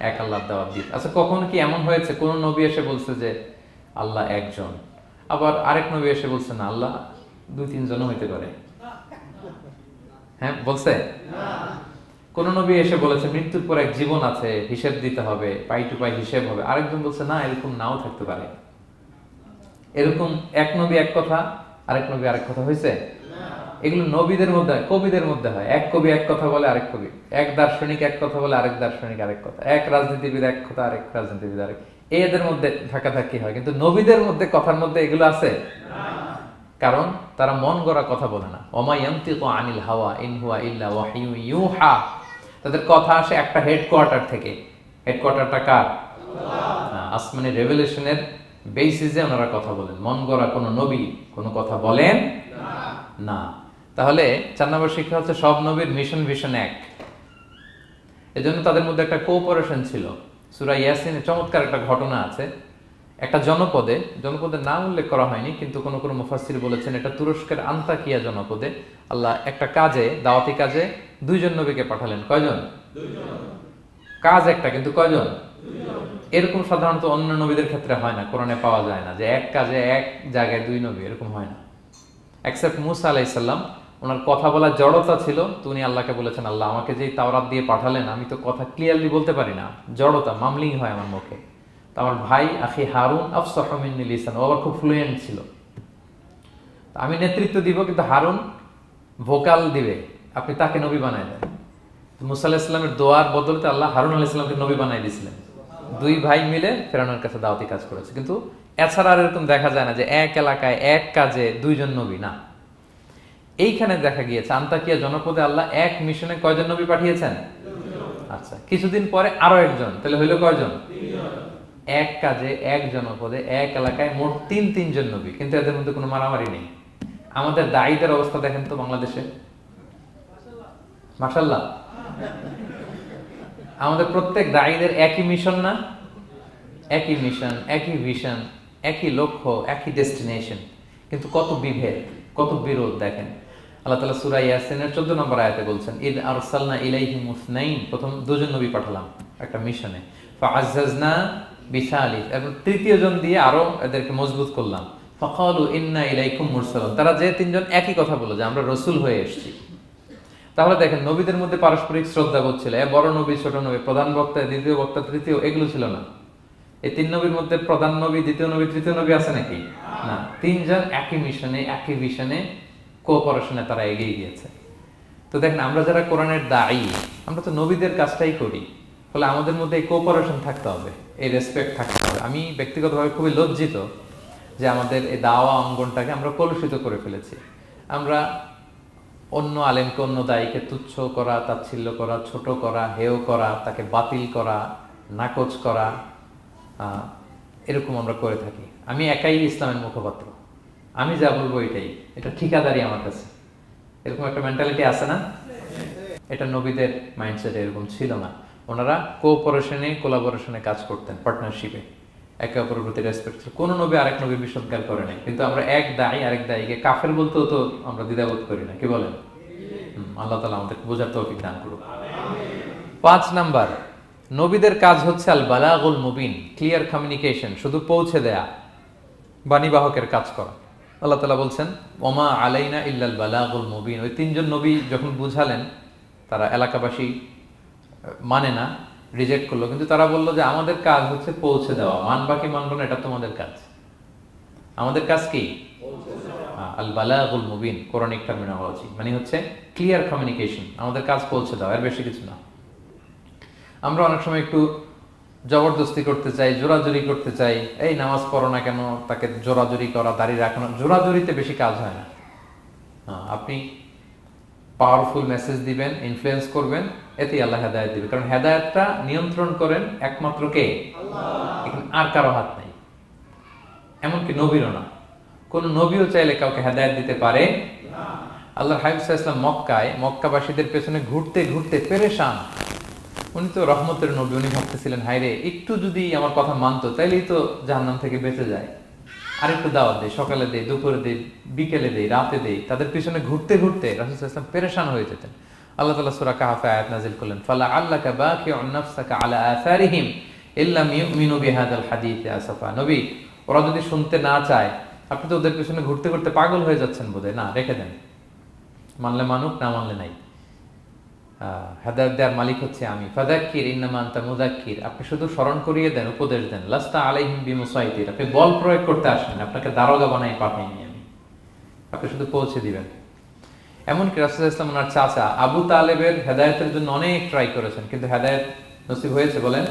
S1: এক আল্লাহর দাওয়াত দিয়েছে। আচ্ছা, কখনো কি এমন হয়েছে কোন নবী এসে বলছে যে আল্লাহ একজন, আবার আরেক নবী এসে বলছে না আল্লাহ 2-3 জন হইতে পারে? হ্যাঁ, বলছে? কোন নবী এসে বলেছে মৃত্যুর পর এক জীবন আছে, হিসেব দিতে হবে, পাই টু পাই হিসেব হবে? আরেকজন বলছে না, এরকম নাও থাকতে পারে। এরকম এক নবী এক কথা, আরেক নবী আরেক কথা হয়েছে? এগুলো নবীদের মধ্যে হয়, কবিদের মধ্যে হয়। এক কবি এক কথা বলে, আরেক কবি, এক দার্শনিক এক কথা বলে, আরেক দার্শনিক আরেক কথা, এক রাজনীতিবিদ এক কথা, আরেক রাজনীতিবিদ আরেক, এদের মধ্যে ধাক্কাধাক্কি হয়। কিন্তু নবীদের মধ্যে কথার মধ্যে এগুলো আছে? কারণ তারা মন গড়া কথা বলে না। ওমা ইয়ানতিকু আনিল হাওয়া ইন হুয়া ইল্লা ওয়াহিয়ু ইউহা। তাদের কথা আসে একটা হেডকোয়ার্টার থেকে। হেডকোয়ার্টারটা কার? আসমানি রেভেলেশনের বেসিসে ওনারা কথা বলেন। মন গড়া কোনো নবী কোনো কথা বলেন না। তাহলে 4 নম্বর শিক্ষা হচ্ছে সব নবীর মিশন ভিশন এক। এজন্য তাদের মধ্যে একটা কোঅপারেশন ছিল। সূরা ইয়াসিনে চমৎকার একটা ঘটনা আছে। একটা জনপদের নাম উল্লেখ করা হয়নি, কিন্তু কোন কোন মুফাসসির বলেছেন এটা তুরস্কের আন্তাকিয়া জনপদে আল্লাহ একটা কাজে, দাওয়াতি কাজে 2 জন নবীকে পাঠালেন। কয়জন? 2 জন। কাজ একটা, কিন্তু কয়জন? 2 জন। এরকম সাধারণত অন্য নবীদের ক্ষেত্রে হয় না, কোরআনে পাওয়া যায় না যে এক কাজে এক জায়গায় 2 নবী, এরকম হয় না। এক্সেপ্ট মুসা আলাইহিস সালাম, ওনার কথা বলার জড়তা ছিল, তো উনি আল্লাহকে বলেছেন আল্লাহ আমাকে যেই তাওরাত দিয়ে পাঠালেন আমি তো কথা ক্লিয়ারলি বলতে পারি না, জড়তা, মামলিং হয় আমার মুখে। তো আমার ভাই আখি হারুন আফসাহু মিন্নি লিসান, ও আবার খুব ফ্লুয়েন্ট ছিল। আমি নেতৃত্ব দিব, কিন্তু হারুন ভোকাল দিবে, আপনি তাকে নবী বানায় দেন। মুসা আলাইহিস সালামের দোয়ার বদলতে আল্লাহ হারুন আলাইহিস সালামকে নবী বানায় দিয়েছিলেন। 2 ভাই মিলে ফেরাউনের কাছে দাওয়াতি কাজ করেছে। কিন্তু এছাড়া আর এরকম দেখা যায় না যে এক এলাকায় এক কাজে 2 জন নবী, না। এইখানে দেখা গিয়েছে আন্তাকিয়া জনপদে আল্লাহ এক মিশনে কয়জন নবী পাঠিয়েছেন? 2 জন। আচ্ছা, কিছুদিন পরে আরো একজন, তাহলে হইল কয়জন? 3 জন। এক কাজে এক জনপদে এক এলাকায় মোট 3 জন নবী, কিন্তু এদের মধ্যে কোনো মারামারি নেই। আমাদের দায়ীদের অবস্থা দেখেন তো বাংলাদেশে, মাশাআল্লাহ। আমাদের প্রত্যেক দায়ীদের একই মিশন না? একই মিশন, একই ভিশন, একই লক্ষ্য, একই ডেস্টিনেশন, কিন্তু কত বিভেদ, কত বিরোধ দেখেন। আল্লাহ তাআলা সূরা ইয়াসিনের 14 নম্বর আয়াতে বলছেন ইদ আরসালনা ইলাইহিম মুসনাইন, প্রথম 2 জন নবী পাঠালাম একটা মিশনে, ফাআজ্জাজনা বিসালিস, এবং 3য় জন দিয়ে আরো এদেরকে মজবুত করলাম, ফাকালু ইন্না ইলাইকুম মুরসালুন, তারা যে 3 জন একই কথা বলে যে আমরা রাসূল হয়ে এসেছি। তাহলে দেখেন নবীদের মধ্যে পারস্পরিক শ্রদ্ধাবোধ ছিল। বড় নবী, ছোট নবী, প্রধান বক্তা, দ্বিতীয় বক্তা, তৃতীয়, এগুলো ছিল না। এই 3 নবীর মধ্যে প্রধান নবী, দ্বিতীয় নবী, তৃতীয় নবী আছে নাকি? না। 3 জন একই মিশনে, একই ভিশনে, কোঅপারেশনে তারা এগিয়ে গিয়েছে। তো দেখেন আমরা যারা কোরআনের দায়ী, আমরা তো নবীদের কাজটাই করি, ফলে আমাদের মধ্যে এই কোঅপারেশন থাকতে হবে, এই রেসপেক্ট থাকতে হবে। আমি ব্যক্তিগতভাবে খুবই লজ্জিত যে আমাদের এই দাওয়া অঙ্গনটাকে আমরা কলুষিত করে ফেলেছি। আমরা অন্য আলেমকে, অন্য দায়ীকে তুচ্ছ করা, তাচ্ছিল্য করা, ছোট করা, হেয় করা, তাকে বাতিল করা, নাকচ করা, এরকম আমরা করে থাকি। আমি একাই ইসলামের মুখপাত্র, আমি যা বলবো এটাই, এটা ঠিকাদারি আমার কাছে, এরকম একটা মেন্টালিটি আছে না? এটা নবীদের মাইন্ডসেট এরকম ছিল না। ওনারা কোঅপারেশনে, কোলাবোরেশনে কাজ করতেন, পার্টনারশিপে, একে অপরের প্রতি রেসপেক্ট ছিল। কোনো নবী আরেক নবীর বিসৎকার করে নাই। কিন্তু আমরা এক দায়ী আরেক দায়ীকে কাফের বলতেও তো আমরা দ্বিধাবোধ করি না, কি বলেন? আল্লাহ তাআলা আমাদেরকে বোঝার তৌফিক দান করুন। 5 নাম্বার, নবীদের কাজ হচ্ছে আল বালাগুল মুবিন, ক্লিয়ার কমিউনিকেশন, শুধু পৌঁছে দেয়া, বাণীবাহকের কাজ করা। আল্লাহ তাআলা বলছেন ওমা আলাইনা ইল্লাল বালাগুল মুবিন। ওই 3 জন নবী যখন বুঝালেন, তারা এলাকাবাসী মানে না, রিজেক্ট করলো, কিন্তু তারা বললো যে আমাদের কাজ হচ্ছে পৌঁছে দেওয়া, মানবা কি মানবো না এটা তোমাদের কাজ। আমাদের কাজ কি? আল বালাগুল মুবিন, কোরআনিক টার্মিনোলজি, মানে হচ্ছে ক্লিয়ার কমিউনিকেশন, আমাদের কাজ পৌঁছে দেওয়া, এর বেশি কিছু না। আমরা অনেক সময় একটু জবরদস্তি করতে চাই, জোরাজুরি করতে চাই, এই নামাজ পড়ো না কেন, তাকে জোরাজুরি করা, দাড়ি রাখানো, জোরাজুরিতে বেশি কাজ হয় না। আপনি পাওয়ারফুল মেসেজ দিবেন, ইনফ্লুয়েন্স করবেন, এতেই আল্লাহ হেদায়েত দিবে। কারণ হেদায়েতটা নিয়ন্ত্রণ করেন একমাত্র কে? আল্লাহ। এখানে আর কারো হাত নাই, এমনকি নবীরও না। কোন নবীও চাইলে কাউকে হেদায়েত দিতে পারে না। আল্লাহর হাবিব সাল্লাল্লাহু আলাইহি ওয়াসাল্লাম মক্কাবাসীদের পেছনে ঘুরতে ঘুরতে পেরেশান। উনি তো রহমতের নবী, উনি ভাবতেছিলেন হায়রে একটু যদি আমার কথা মানতো তাইলেই তো জাহান্নাম থেকে বেঁচে যায়। আরেকটু দাওয়াত দেই, সকালে দেই, দুপুরে দেই, বিকেলে দেই, রাতে দেই। তাদের পিছনে ঘুরতে ঘুরতে রাসূল সাল্লাল্লাহু আলাইহি ওয়াসাল্লাম পেরেশান হয়ে যেতেন। আল্লাহ তাআলা সূরা কাহফে আয়াত নাযিল করলেন, ফালা আল্লাকা বাকিউন নাফসাকা আলা আসারিহিম ইল্লাম ইউমিনু বিহাদাল হাদীথি আসাফা। নবী, ওরা যদি শুনতে না চায়, আপনি তো ওদের পিছনে ঘুরতে ঘুরতে পাগল হয়ে যাচ্ছেন বোধহয়, না রেখে দেন, মানলে মানুক, না মানলে নাই। হেদায়েত দেওয়ার মালিক হচ্ছে আমি। ফাযাক্কির ইন্নামা আনতা মুযাক্কির, আপনি শুধু স্মরণ করিয়ে দেন, উপদেশ দেন। লাস্তা আলাইহিম বিমুসাইতির, আপনি বল প্রয়োগ করতে আসেন, আপনাকে দারোগা বানাই পাঠাইনি আমি, আপনি শুধু পৌঁছে দিবেন। এমনকি রাসূল সাল্লাল্লাহু আলাইহি ওয়াসাল্লাম ওনার চাচা আবু তালেবের হেদায়েতের জন্য অনেক ট্রাই করেছেন, কিন্তু হেদায়েত নসিব হয়েছে বলেন?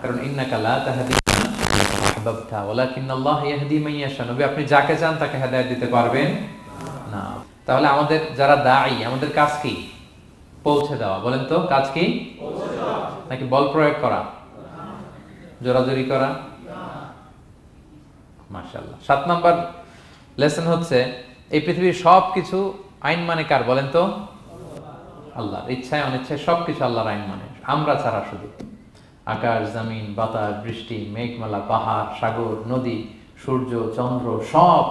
S1: কারণ ইন্নাকা লা তাহদি মান আহবাবতা ওয়ালাকিন্নাল্লাহ ইয়াহদি মান ইয়াশা। নবী, আপনি যাকে চান তাকে হেদায়েত দিতে পারবেন না। তাহলে আমাদের যারা দাঈ, আমাদের কাজ কি? পৌঁছে দেওয়া। বলেন তো, কাজ কি? নাকি বল প্রয়োগ করা, জোরাজুরি করা? মাশাআল্লাহ। 7 নাম্বার লেসন হচ্ছে, এই পৃথিবীর সবকিছু আইন মানে কার? বলেন তো, আল্লাহর। ইচ্ছায় অনিচ্ছায় সবকিছু আল্লাহর আইন মানে, আমরা ছাড়া শুধু। আকাশ, জমিন, বাতাস, বৃষ্টি, মেঘমালা, পাহাড়, সাগর, নদী, সূর্য, চন্দ্র, সব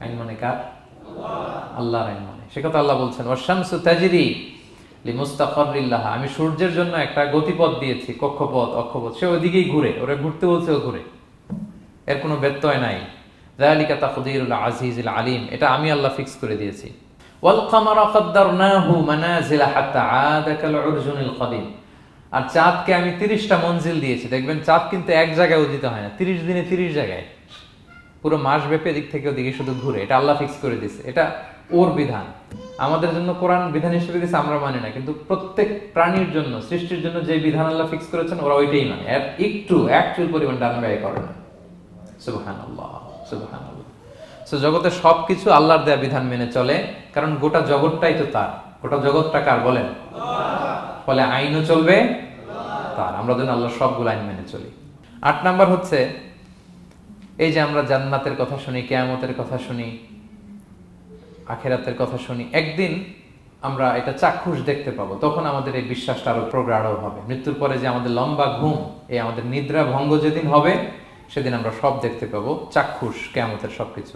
S1: আইন মানে কার? আল্লাহর আইন মানে। সে কথা আল্লাহ বলছেন, ওয়াশ-শামসু তাজরি লিমুস্তাকাররিল লাহা, আমি সূর্যের জন্য একটা গতিপথ দিয়েছি, কক্ষপথ, অক্ষপথ, সে ওইদিকেই ঘুরে, ওরা ঘুরতে বলছে ও ঘুরে, এর কোনো ব্যত্যয় নাই। যালিকা তাকদীরুল আজিজিল আলিম, এটা আমি আল্লাহ ফিক্স করে দিয়েছি। ওয়াল কামারা কাদ্দারনাহু মানাজিলা হাত্তা আদা কাল উরজুনিল কাদিম, আর চাঁদকে আমি 30টা মঞ্জিল দিয়েছি। দেখবেন চাঁদ কিন্তু এক জায়গায় উদিত হয় না, 30 দিনে 30 জায়গায়, পুরো মাস ব্যাপী এদিক থেকে ওদিকে শুধু ঘুরে। এটা আল্লাহ ফিক্স করে দিয়েছে, এটা ওর বিধান। আমাদের জন্য কোরআন বিধান হিসেবে দিয়েছে, আমরা মানি না, কিন্তু প্রত্যেক প্রাণীর জন্য, সৃষ্টির জন্য যে বিধান আল্লাহ ফিক্স করেছেন ওরা ওইটাই মানে, এর একটু একচুল পরিমাণ ডান ব্যয় করে না। সুবহানাল্লাহ, সুবহানাল্লাহ। সো জগতের সবকিছু আল্লাহর দেয়া বিধান মেনে চলে, কারণ গোটা জগৎটাই তো তার। গোটা জগৎটা কার বলেন? ফলে আইনও চলবে তার। আমরা যেন আল্লাহর সবগুলো আইন মেনে চলি। 8 নাম্বার হচ্ছে, এই যে আমরা জান্নাতের কথা শুনি, কিয়ামতের কথা শুনি, আখিরাতের কথা শুনি, একদিন আমরা এটা চাক্ষুষ দেখতে পাবো, তখন আমাদের এই বিশ্বাসটা আরো প্রগাঢ় হবে। মৃত্যুর পরে যে আমাদের লম্বা ঘুম, এই আমাদের নিদ্রা ভঙ্গ যেদিন হবে, সেদিন আমরা সব দেখতে পাবো, চাক্ষুষ কিয়ামতের সবকিছু।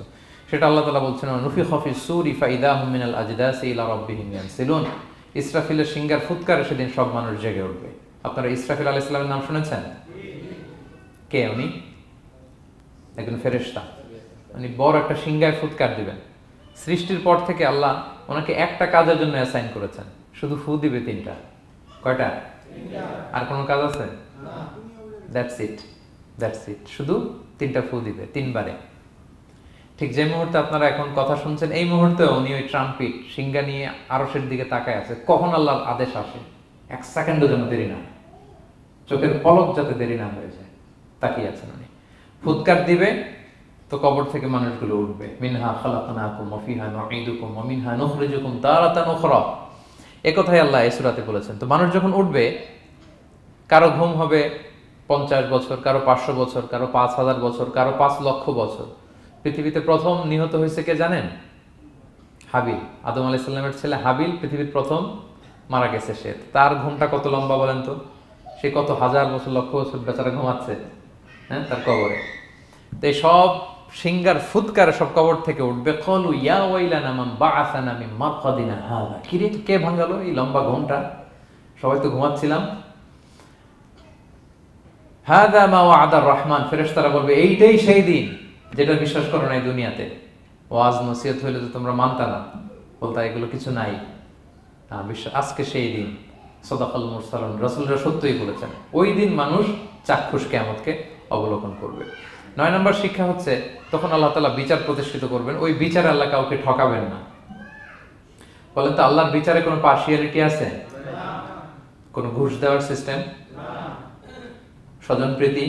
S1: সেটা আল্লাহ তাআলা বলছেন, নুফিখা ফিস সূরি ফাইদাহুম মিনাল আজদাসি ইলা রাব্বিহিম ইয়ানসিলুন, ইসরাফিলের সিংগার ফুৎকারে সেদিন সব মানুষ জেগে উঠবে। আপনারা ইসরাফিল আলাইহিস সালামের নাম শুনেছেন? কে উনি? একজন ফেরেশতা। উনি বড় একটা সিংগায় ফুৎকার দিবেন। সৃষ্টির পর থেকে আল্লাহ ওনাকে একটা কাজের জন্য অ্যাসাইন করেছেন, শুধু ফু দিবে 3টা। কয়টা? 3টা। আর কোনো কাজ আছে? না। That's it, that's it. শুধু 3টা ফু দিবে, 3 বারে। ঠিক যে মুহূর্তে আপনারা এখন কথা শুনছেন, এই মুহূর্তে উনি ওই ট্রাম্পিট সিংহা নিয়ে আরশের দিকে তাকায় আছে, কখন আল্লাহর আদেশ আসে, 1 সেকেন্ডও যেন দেরি না, চোখের পলক যাতে দেরি না হয়ে যায়, তাকিয়ে আছেন উনি। ফুৎকার দিবে তো কবর থেকে মানুষগুলো উঠবে। মিনহা খালাকনাকুম ওয়া ফিহা নুঈদুকুম ওয়া মিনহা নুখরিজুকুম তারাতান উখরা, এই কথাই আল্লাহ এই সূরাতে বলেছেন। তো মানুষ যখন উঠবে, কারো ঘুম হবে 50 বছর, কারো 500 বছর, কারো 5000 বছর, কারো 5 লক্ষ বছর। পৃথিবীতে প্রথম নিহত হয়েছে কে জানেন? হাবিল। আদম আলাইহিস সালামের ছেলে হাবিল পৃথিবীর প্রথম মারা গেছে। সে, তার ঘুমটা কত লম্বা বলেন তো? সে কত হাজার বছর, লক্ষ বছর বেচারা ঘুমাচ্ছে, হ্যাঁ, তার কবরে। তো এই সব সিংগার ফুৎকারে সব কবর থেকে উঠবে। ক্বালু ইয়া ওয়াইলানা মান বাআসানা মিন মারকাদিনা হাযা, কিরে কে ভাঙালো এই লম্বা ঘুমটা, সবাই তো ঘুমাচ্ছিলাম। হাযা মা ওয়া'দার রহমান, ফেরেশতারা বলবে এইটাই সেই দিন যেটা বিশ্বাস করো না এই দুনিয়াতে। ওয়াজ নসিহত হইলে তো তোমরা মানতা না, বলতা এগুলো কিছু নাই। আজকে সেই দিন। সাদাকাল মুরসালুন, রাসূলরা সত্যই বলেছেন। ওই দিন মানুষ চাক্ষুষ কিয়ামতকে অবলোকন করবে। 9 নম্বর শিক্ষা হচ্ছে, তখন আল্লাহ তাআলা বিচার প্রতিষ্ঠিত করবেন। ওই বিচারে আল্লাহ কাউকে ঠকাবেন না। বলেন তো, আল্লাহর বিচারে কোনো পার্সিয়ালিটি আছে? না। কোনো ঘুষ দেওয়ার সিস্টেম? না। স্বজনপ্রীতি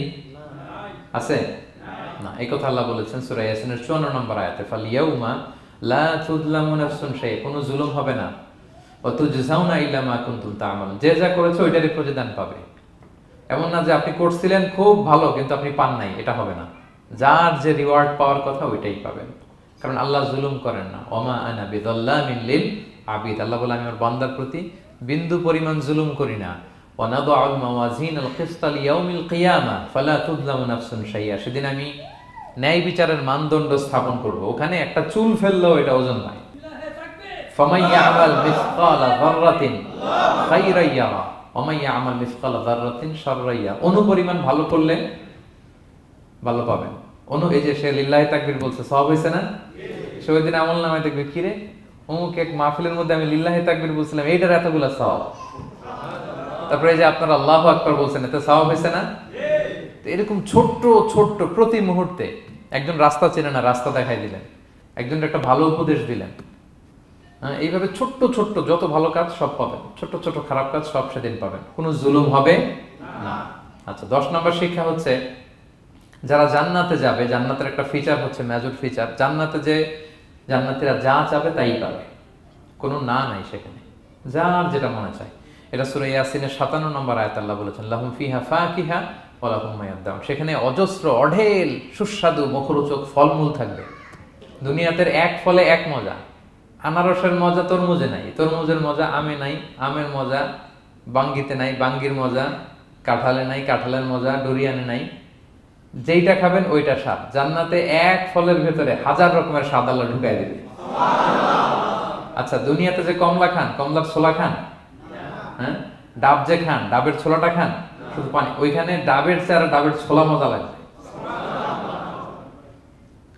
S1: আছে? না। এই কথা আল্লাহ বলেছেন সূরা ইয়াসিনের 54 নম্বর আয়াতে, ফালিয়াউমা লা তুযলামু নাফসুন শাইআ, কোনো জুলুম হবে না। ওয়া তুজজাউনা ইল্লা মা কুনতুম তা'মালুন, যে যা করেছে ওইটারই প্রতিদান পাবে। এমন না যে আপনি করছিলেন খুব ভালো কিন্তু আপনি পান নাই, এটা হবে না। যার যে রিওয়ার্ড পাওয়ার কথা ওইটাই পাবেন, কারণ আল্লাহ জুলুম করেন না। ওমা আনা বিযাল্লামিন লিল আবিদ, আল্লাহ বলে আমি আমার বান্দার প্রতি বিন্দু পরিমাণ জুলুম করি না। ওয়া নাদউল মাওয়াজিনাল কিসতা লিয়াউমিল কিয়ামা ফালা তুযলামু নাফসুন শাইআ, সেদিন আমি ন্যায় বিচারের মানদণ্ড স্থাপন করব, ওখানে একটা চুল ফেললেও এটা ওজন নাই। ফামান ইয়ামাল মিসকালা যাররাতিন খায়রান ইয়ারা ওয়া মান ইয়ামাল মিসকালা যাররাতিন শাররান ইয়ারা, অনুপরিমাণ ভালো করলে ভালো পাবেন। এই যে সে লিল্লাহি তাকবীর বলছে, সওয়াব হইছে না? সে ওই দিন আমলনামায় দেখবে কি রে, অমুক এক মাহফিলের মধ্যে আমি লিল্লাহি তাকবীর বলছিলাম, এইটার এতগুলা সওয়াব। তারপরে এই যে আপনারা আল্লাহু আকবার বলছেন, এতে সওয়াব হইছে না? তো এরকম ছোট্ট ছোট্ট প্রতি মুহূর্তে একজন রাস্তা চেনে না, রাস্তা দেখাই দিলেন, একজন একটা ভালো উপদেশ দিলেন। হ্যাঁ, এইভাবে ছোট্ট ছোট্ট যত ভালো কাজ সব পাবেন, ছোট্ট ছোট্ট খারাপ কাজ সব সেদিন পাবেন, কোনো জুলুম হবে না। আচ্ছা, 10 নম্বর শিক্ষা হচ্ছে যারা জান্নাতে যাবে, জান্নাতের একটা ফিচার হচ্ছে, মেজর ফিচার, জান্নাতে যে জান্নাতীরা যা চাবে তাই পাবে, কোনো না নাই সেখানে, যার যেটা মনে চায়। এটা সূরা ইয়াসিনের 57 নম্বর আয়াত আল্লাহ বলেছেন, লাহুম ফিহা ফাকিহা ওয়া লাহুম মা ইয়াদদাউন, সেখানে অজস্র অঢেল সুস্বাদু মুখরোচক ফলমূল থাকবে। দুনিয়াতে এক ফলে এক মজা, আনারসের মজা তরমুজে নাই, তরমুজের মজা আমে নাই, আমের মজা বাঙ্গিতে নাই, বাঙ্গির মজা কাঁঠালে নাই, কাঁঠালের মজা ডুরিয়ানে নাই। যেইটা খাবেন ওইটা স্বাদ। জান্নাতে এক ফলের ভেতরে 1000 রকমের স্বাদ আল্লাহ ঢুকাই দিবে। আচ্ছা, দুনিয়াতে যে কমলা খান, কমলার ছোলা খান, হ্যাঁ, ডাব যে খান, ডাবের ছোলাটা খান, শুধু পানি, ওইখানে ডাবের চেয়ে আর ডাবের ছোলা মজা লাগবে।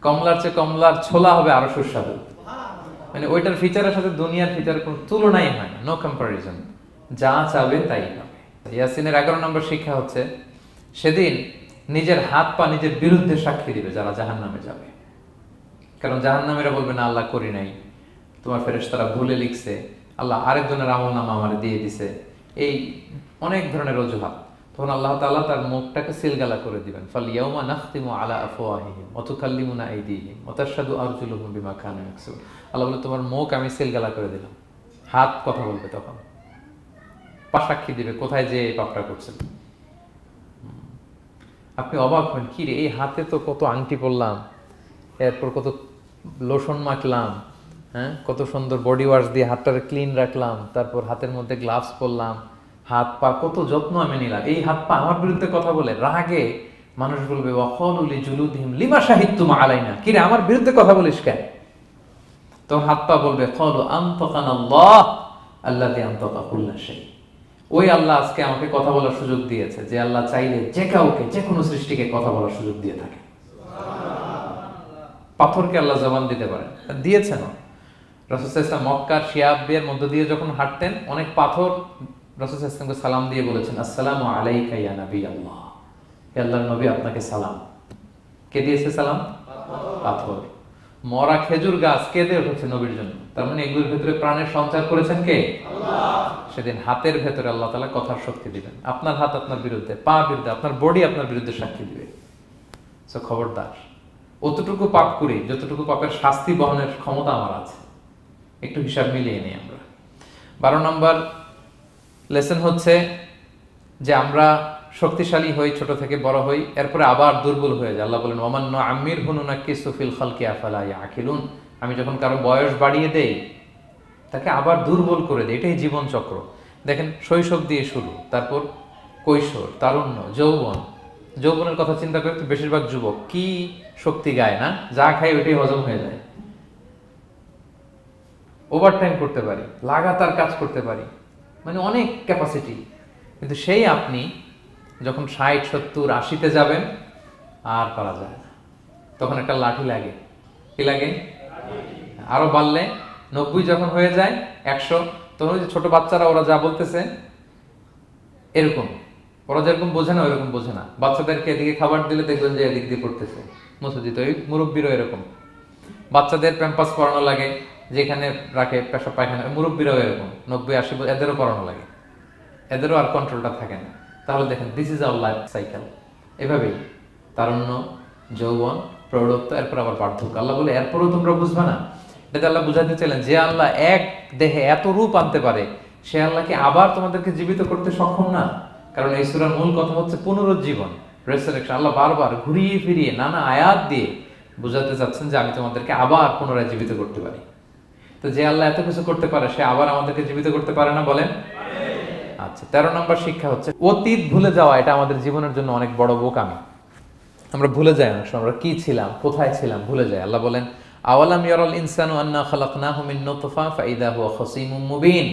S1: কমলার চেয়ে কমলার ছোলা হবে আরো সুস্বাদু। মানে ওইটার ফিচারের সাথে দুনিয়ার ফিচারের কোনো তুলনাই হয় না, নো কম্পারিজন। যা চাবে তাই পাবে। ইয়াসিনের 11 নম্বর শিক্ষা হচ্ছে সেদিন নিজের হাত পা নিজের বিরুদ্ধে সাক্ষী দিবে যারা জাহান্নামে যাবে। কারণ জাহান্নামীরা বলবে না আল্লাহ করি নাই, তোমার ফেরেশতারা ভুলে লিখছে, আল্লাহ আরেকজনের আমলনামা আমারে দিয়ে দিছে, এই অনেক ধরনের অজুহাত। তখন আল্লাহ তাআলা তার মুখটাকে সিলগালা করে দিবেন। ফালইয়াউমা নাখতিমু আলা আফওয়াহিহিম ওয়া তুকাল্লিমুনা আইদিহিম ওয়া তাশহাদু আরজুলুহুম বিমা কানু ইয়াকসিবুন। আল্লাহ বলে তোমার মুখ আমি সিলগালা করে দিলাম, হাত কথা বলবে, তখন পা সাক্ষী দিবে কোথায় যে এই পাপটা করছেন। আপনি অবাক হন, কি রে, এই হাতে তো কত আংটি পরলাম, এরপর কত লোশন মাখলাম, হ্যাঁ, কত সুন্দর বডি ওয়াশ দিয়ে হাতটাকে ক্লিন রাখলাম, তারপর হাতের মধ্যে গ্লাভস পরলাম, হাত পা কত যত্ন আমি নিলাম, এই হাত পা আমার বিরুদ্ধে কথা বলে। রাগে মানুষ বলবে ওয়াকালু লিজুলুদিহিম লিমা শাহিদতুম আলাইনা, কি রে আমার বিরুদ্ধে কথা বলিস কেন? তখন হাত পা বলবে ক্বালু আনতাকানাল্লাহ আল্লাযী আনতাকা কুল্লা শাই, ওই আল্লাহ আজকে আমাকে কথা বলার সুযোগ দিয়েছে, যে আল্লাহ চাইলে যে কাউকে যে কোনো সৃষ্টিকে কথা বলার সুযোগ দিয়ে থাকে। পাথরকে আল্লাহ জবান দিতে পারেন, দিয়েছেন। রাসূল সাল্লাল্লাহু আলাইহি ওয়াসাল্লাম মক্কার শিয়াবের মধ্য দিয়ে যখন হাঁটতেন, অনেক পাথর রাসূল সাল্লাল্লাহু আলাইহি ওয়াসাল্লামকে সালাম দিয়ে বলেছেন, আসসালামু আলাইকা ইয়া নবী আল্লাহ, হে আল্লাহর নবী আপনাকে সালাম। কে দিয়েছে সালাম? পাথর। মরা খেজুর গাছ কেঁদে উঠেছে নবীর জন্য, তার মানে এগুলোর ভিতরে প্রাণের সঞ্চার করেছেন কে? আল্লাহ। সেদিন হাতের ভেতরে আল্লাহ তাআলা কথার শক্তি দিবেন। আপনার হাত আপনার বিরুদ্ধে, পা বিরুদ্ধে, আপনার বডি আপনার বিরুদ্ধে সাক্ষী দিবে। সো খবরদার, অতটুকু পাপ করি যতটুকু পাপের শাস্তি বহনের ক্ষমতা আমার আছে, একটু হিসাব মিলিয়ে নিই আমরা। 12 নম্বর লেসন হচ্ছে যে আমরা শক্তিশালী হই, ছোট থেকে বড় হই, এরপরে আবার দুর্বল হয়ে যায়। আল্লাহ বলেন ওয়ামান নুআম্মিরহু নুনাক্কিসু ফিল খালকি আফালা ইয়াকিলুন, আমি যখন কারো বয়স বাড়িয়ে দেই তাকে আবার দুর্বল করে দেই। এটাই জীবন চক্র। দেখেন, শৈশব দিয়ে শুরু, তারপর কৈশোর, তারুণ্য, যৌবন। যৌবনের কথা চিন্তা করে তো বেশিরভাগ যুবক কি শক্তি গায় না, যা খায় ওইটাই হজম হয়ে যায়। ওভারটাইম করতে পারি, লাগাতার কাজ করতে পারি, মানে অনেক ক্যাপাসিটি। কিন্তু সেই আপনি যখন 60, 70, 80-তে যাবেন আর পারা যায় না, তখন একটা লাঠি লাগে। কি লাগে? আরো বাড়লে 90 যখন হয়ে যায়, 100, তখন ওই যে ছোট বাচ্চারা ওরা যা বলতেছে এরকম, ওরা যেরকম বোঝে না ওইরকম বোঝে না। বাচ্চাদেরকে এদিকে খাবার দিলে দেখবেন যে এদিক দিয়ে পড়তেছে, মুসজিদ। ওই মুরব্বীরও এরকম, বাচ্চাদের প্যাম্পাস পরানো লাগে, যেখানে রাখে পেশাব পায়খানা, মুরব্বীরাও এরকম 90, 80 এদেরও পরানো লাগে, এদেরও আর কন্ট্রোলটা থাকে না। তাহলে দেখেন, this is our life cycle. এভাবেই তারুণ্য, যৌবন, প্রৌঢ়ত্ব, এরপর আবার বার্ধক্য। আল্লাহ বলে এরপরও তোমরা বুঝবে না? আল্লাহ বুঝাতে চাইলেন যে আল্লাহ এক দেহে এত রূপ আনতে পারে, সে আল্লাহকে আবার তোমাদেরকে জীবিত করতে সক্ষম না? কারণ এই সূরার মূল কথা হচ্ছে পুনরুজ্জীবন, রেসারেকশন। আল্লাহ বারবার ঘুরিয়ে ফিরিয়ে নানা আয়াত দিয়ে বুঝাতে চাচ্ছেন যে আমি তোমাদেরকে আবার পুনরায় জীবিত করতে পারি। তো যে আল্লাহ এত কিছু করতে পারে, সে আবার আমাদেরকে জীবিত করতে পারে না? বলেন। আচ্ছা, 13 নম্বর শিক্ষা হচ্ছে অতীত ভুলে যাওয়া। এটা আমাদের জীবনের জন্য অনেক বড় বোকামি। আমরা ভুলে যাই অনেক সময় আমরা কি ছিলাম, কোথায় ছিলাম, ভুলে যাই। আল্লাহ বলেন, আওয়ালাম ইয়ারাল ইনসানু আন্না খালাকনাহু মিন নুতফা ফাইদা হুয়া খাসীমুম মুবিন।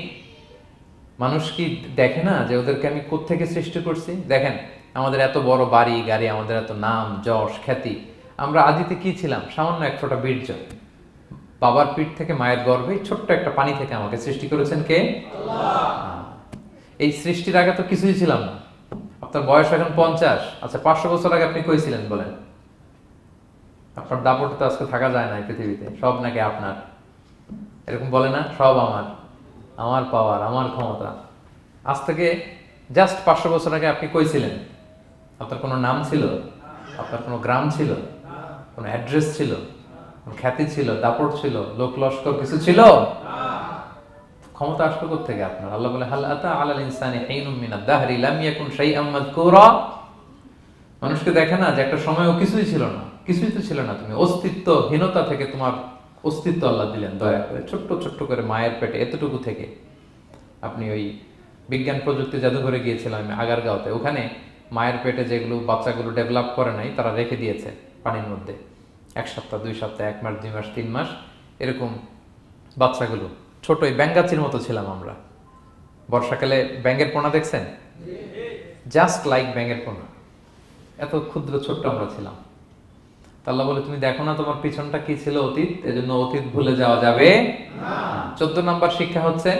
S1: মানুষ কি দেখে না যে ওদেরকে আমি কোত্থেকে সৃষ্টি করছি? দেখেন, আমাদের এত বড় বাড়ি গাড়ি, আমাদের এত নাম যশ খ্যাতি, আমরা আদিতে কি ছিলাম? সামান্য এক ফোঁটা বীর্য। বাবার পিঠ থেকে মায়ের গর্ভে ছোট্ট একটা পানি থেকে আমাকে সৃষ্টি করেছেন কে? আল্লাহ। এই সৃষ্টির আগে তো কিছুই ছিলাম না। আপনার বয়স এখন 50। আচ্ছা, 500 বছর আগে আপনি কই ছিলেন বলেন? আপনার দাপটে তো আজকে থাকা যায় না এই পৃথিবীতে। সব নাকি আপনার, এরকম বলে না? সব আমার, আমার পাওয়ার, আমার ক্ষমতা। আজ থেকে জাস্ট 500 বছর আগে আপনি কই ছিলেন? আপনার কোনো নাম ছিল? আপনার কোনো গ্রাম ছিল? কোনো অ্যাড্রেস ছিল? কোনো খ্যাতি ছিল? দাপট ছিল? লোক লস্কর কিছু ছিল? ক্ষমতা আসলো কোত্থেকে আপনার? আল্লাহ বলে, হাল আতা আলাল ইনসানি হিনুম মিনাদ দাহরি লাম ইয়াকুন শাইআম মাযকুরা। মানুষকে দেখে না যে একটা সময়ও কিছুই ছিল না? কিছুই তো ছিল না। তুমি অস্তিত্বহীনতা থেকে তোমার অস্তিত্ব আল্লাহ দিলেন দয়া করে, ছোট্ট ছোট্ট করে মায়ের পেটে এতটুকু থেকে। আপনি ওই বিজ্ঞান প্রযুক্তি জাদুঘরে গিয়েছিলাম আমি আগারগাঁওতে, ওখানে মায়ের পেটে যেগুলো বাচ্চাগুলো ডেভেলপ করে নাই তারা রেখে দিয়েছে পানির মধ্যে 1 সপ্তাহ 2 সপ্তাহ 1 মাস 2 মাস 3 মাস এরকম বাচ্চাগুলো ছোট, ওই ব্যাঙ্গাচির মতো ছিলাম আমরা। বর্ষাকালে ব্যাঙের পোনা দেখছেন? জাস্ট লাইক ব্যাঙের পোনা, এত ক্ষুদ্র ছোট্ট আমরা ছিলাম। আল্লাহ বলে, তুমি দেখো না তোমার পিছনটা কি ছিল? অতীত। এজন্য অতীত ভুলে যাওয়া যাবে না। 14 নম্বর শিক্ষা হচ্ছে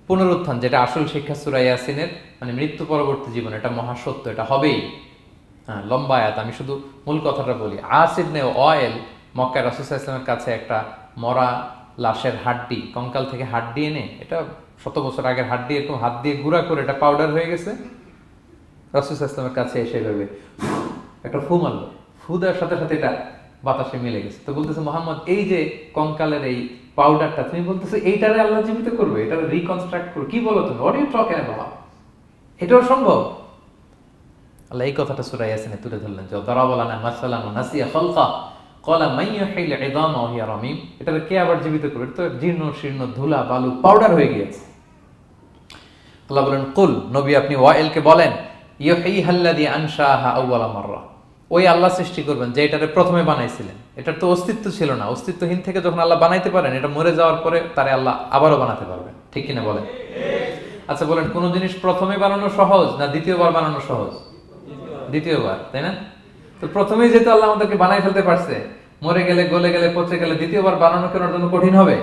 S1: পুনরুত্থান, যেটা আসল শিক্ষা সূরা ইয়াসিনের, মানে মৃত্যু পরবর্তী জীবন। এটা মহাসত্য, এটা হবেই। হ্যাঁ, লম্বা আয়াত, আমি শুধু মূল কথাটা বলি। আস ইবনে ওয়াইল মক্কায় রাসূল সাল্লাল্লাহু আলাইহি ওয়াসাল্লামের কাছে একটা মরা লাশের হাড্ডি, কঙ্কাল থেকে হাড্ডি এনে, এটা 100 বছর আগের হাড্ডি, এরকম হাত দিয়ে গুঁড়া করে এটা পাউডার হয়ে গেছে। রাসূল সাল্লাল্লাহু আলাইহি ওয়াসাল্লামের কাছে এসে ভাবে একটা ফু মারলো, ফু দেওয়ার সাথে সাথে এটা বাতাসে মিলে গেছে। তো বলতেছে, মুহাম্মদ, এই যে কঙ্কালের এই পাউডারটা, তুমি বলতেছো এইটারে আল্লাহ জীবিত করবে, এটারে রিকনস্ট্রাক্ট করবে? কি বলো তুমি? What you talking about? এটাও সম্ভব? আল্লাহ এই কথাটা সূরা ইয়াসিনে তুলে ধরলেন, যে দারাবা লানা মাসালান ওয়া নাসিয়া খালকা ক্বালা মান ইউহিল ইযামা ওয়া হিয়া রামীম। এটারে কে আবার জীবিত করবে? এটা তো জীর্ণ শীর্ণ ধুলা বালু পাউডার হয়ে গিয়েছে। আল্লাহ বলেন, কুল, নবী আপনি ওয়াইলকে বলেন, ইউহিহাল্লাযী আনশাহা আউওয়ালা মাররা। ওই আল্লাহ সৃষ্টি করবেন যে এটারে প্রথমে বানাইছিলেন। এটার তো অস্তিত্ব ছিল না। অস্তিত্বহীন থেকে যখন আল্লাহ বানাইতে পারেন, এটা মরে যাওয়ার পরে তারে আল্লাহ আবারও বানাতে পারবেন। ঠিক কিনা বলেন? আচ্ছা বলেন, কোন জিনিস প্রথমে বানানো সহজ না দ্বিতীয়বার বানানো সহজ? দ্বিতীয়বার, তাই না? তো প্রথমেই যেহেতু আল্লাহ আমাদেরকে বানাই ফেলতে পারছে, মরে গেলে গলে গেলে পচে গেলে দ্বিতীয়বার বানানো কেনার জন্য কঠিন হবে?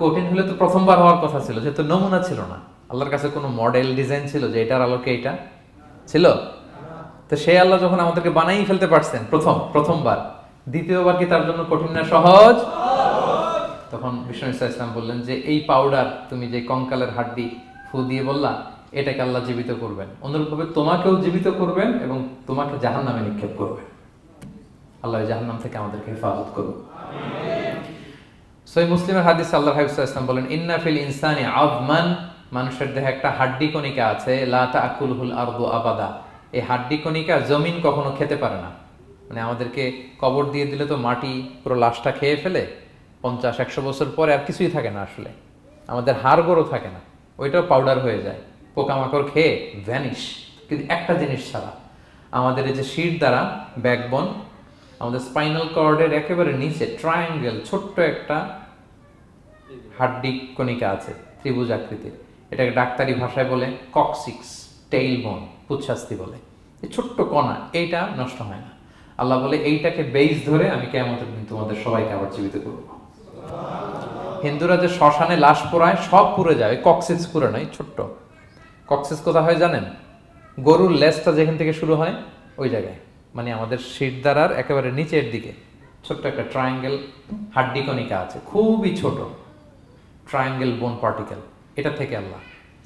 S1: কঠিন হলে তো প্রথমবার হওয়ার কথা ছিল, যেহেতু নমুনা ছিল না। আল্লাহর কাছে কোনো মডেল ডিজাইন ছিল যে এটার আলোকে এটা ছিল? তো সেই আল্লাহ যখন আমাদেরকে বানাই ফেলতে পারছেন প্রথমবার, দ্বিতীয়বার কি তার জন্য কঠিন না সহজ? তখন বিষ্ণু ইসলাম বললেন যে এই পাউডার, তুমি যে কঙ্কালের হাড্ডি ফু দিয়ে বললা, এটাকে আল্লাহ জীবিত করবেন। অনুরূপভাবে তোমাকেও জীবিত করবেন এবং তোমাকে জাহান্নামে নিক্ষেপ করবেন। আল্লাহ জাহান্নাম থেকে আমাদেরকে হেফাজত করুন। সহিহ মুসলিমের হাদিসে আল্লাহর হাবিব সাল্লাল্লাহু আলাইহি ওয়াসাল্লাম বলেন, ইন্না ফিল ইনসানি আযমান, মানুষের দেহে একটা হাড্ডি কণিকা আছে, লা তাকুলহুল আরদু আবাদা। এই হাড্ডি কণিকা জমিন কখনো খেতে পারে না। মানে আমাদেরকে কবর দিয়ে দিলে তো মাটি পুরো লাশটা খেয়ে ফেলে, 50-100 বছর পরে আর কিছুই থাকে না আসলে। আমাদের হাড়গোড়ও থাকে না, ওইটাও পাউডার হয়ে যায়, পোকামাকড় খেয়ে ভ্যানিশ। কিন্তু একটা জিনিস ছাড়া, আমাদের এই যে শির দ্বারা ব্যাকবোন, আমাদের স্পাইনাল কর্ডের একেবারে নিচে ট্রায়াঙ্গেল ছোট্ট একটা হাড্ডি কণিকা আছে, ত্রিভুজ আকৃতির। এটাকে ডাক্তারি ভাষায় বলে কক্সিক্স টেইল বোন, পুচ্ছাস্তি বলে। এই ছোট্ট কণা, এইটা নষ্ট হয় না। আল্লাহ বলে, এইটাকে বেইস ধরে আমি কিয়ামতের দিন তোমাদের সবাইকে আবার জীবিত করব। হিন্দুরা যে শ্মশানে লাশ পোড়ায়, সব পুড়ে যায়, কক্সিক্স পুড়ে নয়, ছোট্ট কক্সিক্স কোথা হয় জানেন? গরুর লেজটা যেখান থেকে শুরু হয় ওই জায়গায়, মানে আমাদের শিরদাঁড়ার একেবারে নিচের দিকে ছোট্ট একটা ট্রায়াঙ্গেল হাড্ডি কণিকা আছে, খুবই ছোট ট্রায়াঙ্গেল বোন পার্টিকেল। এটা থেকে আল্লাহ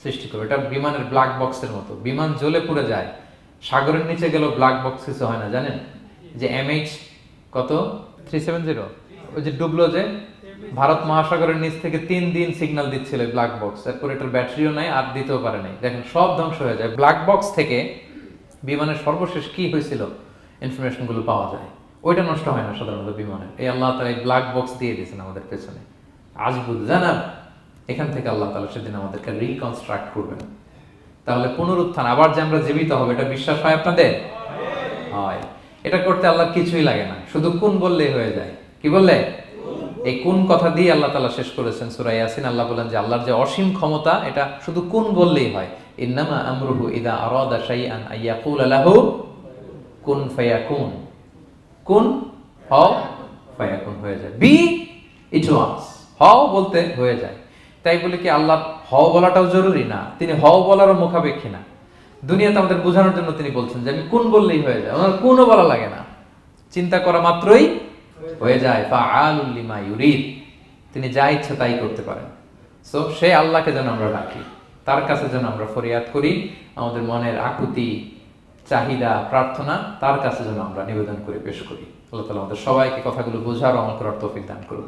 S1: সৃষ্টি করে। এটা বিমানের ব্ল্যাক বক্সের মতো, বিমান জ্বলে পুড়ে যায়। সাগরের নিচে গেল ব্ল্যাক বক্স কিছু হয় না, জানেন? যে MH কত 370 ওই যে ডুবলো যে ভারত মহাসাগরের নিচ থেকে 3 দিন সিগন্যাল দিচ্ছিল ব্ল্যাক বক্স, এরপর এটার ব্যাটারিও নাই আর দিতেও পারে নাই, দেখেন সব ধ্বংস হয়ে যায়। ব্ল্যাক বক্স থেকে বিমানের সর্বশেষ কি হয়েছিল ইনফরমেশন গুলো পাওয়া যায়, ওইটা নষ্ট হয় না সাধারণত বিমানের। এই আল্লাহ তাআলা এই ব্ল্যাক বক্স দিয়ে দিয়েছেন আমাদের পেছনে, আজবুল জানাব, এখান থেকে আল্লাহ তাআলা সেদিন আমাদেরকে রিকনস্ট্রাক্ট করবেন। তাহলে পুনরুত্থান, আবার যে আমরা জীবিত হব, এটা বিশ্বাস হয় আপনাদের? হয়। এটা করতে আল্লাহর কিছুই লাগে না, শুধু কুন বললেই হয়ে যায়। কি বললে? এই কুন কথা দিয়ে আল্লাহ তাআলা শেষ করেছেন সূরা ইয়াসিন। আল্লাহ বলেন যে আল্লাহর যে অসীম ক্ষমতা, এটা শুধু কুন বললেই হয়। ইন্নামা আমরুহু ইযা আরাদা শাইআন আইয়াকুলা লাহু কুন ফায়াকুন। কুন হও, ফায়াকুন হয়ে যায়। বি ইট ওয়াজ, হও বলতে হয়ে যায়। তাই বলে কি আল্লাহ হও বলাটাও জরুরি না, তিনি হও বলারও মুখাপেক্ষী না। দুনিয়াতে আমাদের বোঝানোর জন্য তিনি বলছেন যে আমি কুন বললেই হয়ে যায়, ওনার কুনও বলা লাগে না, চিন্তা করা মাত্রই হয়ে যায়। ফাআলুল লিমা ইউরিদ, তিনি যা ইচ্ছা তাই করতে পারেন। সো সেই আল্লাহকে যেন আমরা ডাকি, তার কাছে যেন আমরা ফরিয়াদ করি, আমাদের মনের আকুতি, চাহিদা, প্রার্থনা তার কাছে যেন আমরা নিবেদন করে পেশ করি। আল্লাহ তাআলা আমাদের সবাইকে কথাগুলো বোঝার ও আমল করার তৌফিক দান করুন।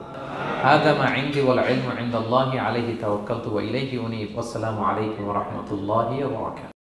S1: হাযা মা ইনদি ওয়াল ইলমু ইনদাল্লাহি আলাইহি তাওয়াক্কালতু ওয়া ইলাইহি উনীব। আসসালামু আলাইকুম ওয়া রাহমাতুল্লাহি ওয়া বারাকাতুহু।